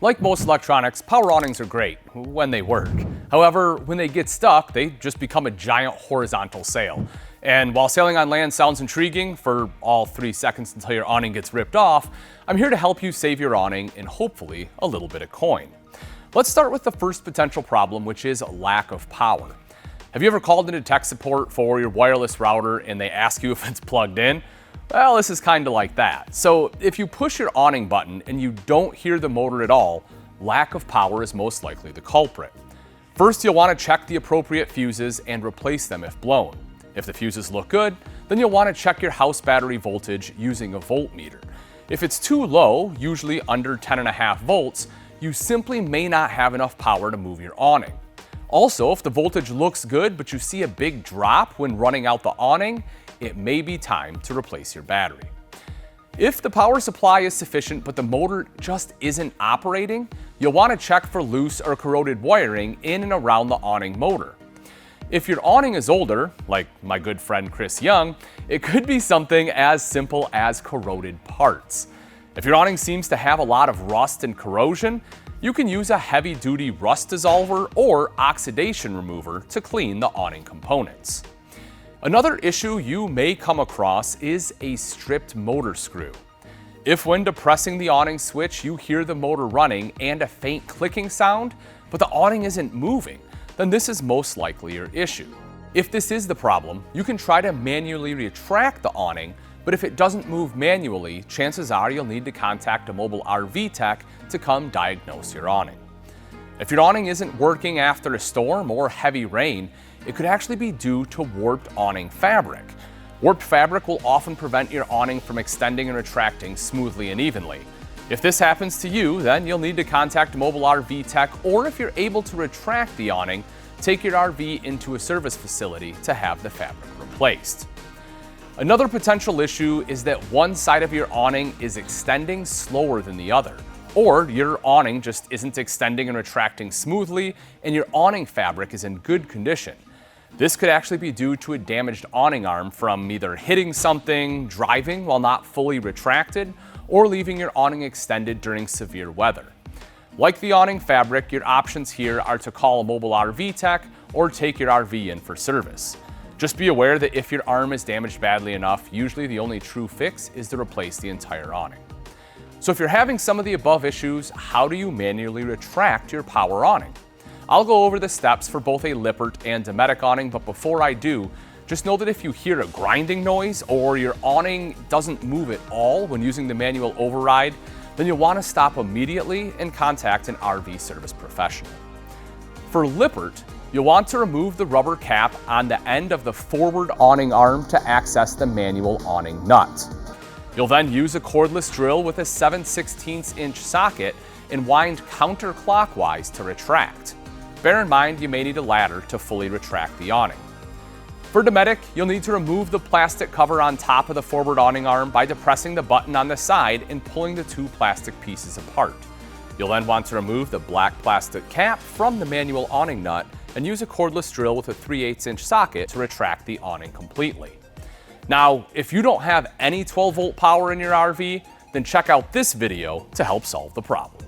Like most electronics, power awnings are great when they work. However, when they get stuck, they just become a giant horizontal sail. And while sailing on land sounds intriguing for all 3 seconds until your awning gets ripped off, I'm here to help you save your awning and hopefully a little bit of coin. Let's start with the first potential problem, which is lack of power. Have you ever called into tech support for your wireless router and they ask you if it's plugged in? Well, this is kind of like that. So if you push your awning button and you don't hear the motor at all, lack of power is most likely the culprit. First, you'll want to check the appropriate fuses and replace them if blown. If the fuses look good, then you'll want to check your house battery voltage using a voltmeter. If it's too low, usually under 10.5 volts, you simply may not have enough power to move your awning. Also, if the voltage looks good but you see a big drop when running out the awning, it may be time to replace your battery. If the power supply is sufficient but the motor just isn't operating, you'll want to check for loose or corroded wiring in and around the awning motor. If your awning is older, like my good friend Chris Young, it could be something as simple as corroded parts. If your awning seems to have a lot of rust and corrosion, you can use a heavy-duty rust dissolver or oxidation remover to clean the awning components. Another issue you may come across is a stripped motor screw. If when depressing the awning switch you hear the motor running and a faint clicking sound, but the awning isn't moving, then this is most likely your issue. If this is the problem, you can try to manually retract the awning, but if it doesn't move manually, chances are you'll need to contact a mobile RV tech to come diagnose your awning. If your awning isn't working after a storm or heavy rain, it could actually be due to warped awning fabric. Warped fabric will often prevent your awning from extending and retracting smoothly and evenly. If this happens to you, then you'll need to contact a mobile RV tech, or if you're able to retract the awning, take your RV into a service facility to have the fabric replaced. Another potential issue is that one side of your awning is extending slower than the other, or your awning just isn't extending and retracting smoothly and your awning fabric is in good condition. This could actually be due to a damaged awning arm from either hitting something, driving while not fully retracted, or leaving your awning extended during severe weather. Like the awning fabric, your options here are to call a mobile RV tech or take your RV in for service. Just be aware that if your arm is damaged badly enough, usually the only true fix is to replace the entire awning. So if you're having some of the above issues, how do you manually retract your power awning? I'll go over the steps for both a Lippert and Dometic awning, but before I do, just know that if you hear a grinding noise or your awning doesn't move at all when using the manual override, then you'll want to stop immediately and contact an RV service professional. For Lippert, you'll want to remove the rubber cap on the end of the forward awning arm to access the manual awning nut. You'll then use a cordless drill with a 7/16 inch socket and wind counterclockwise to retract. Bear in mind you may need a ladder to fully retract the awning. For Dometic, you'll need to remove the plastic cover on top of the forward awning arm by depressing the button on the side and pulling the two plastic pieces apart. You'll then want to remove the black plastic cap from the manual awning nut and use a cordless drill with a 3/8 inch socket to retract the awning completely. Now, if you don't have any 12-volt power in your RV, then check out this video to help solve the problem.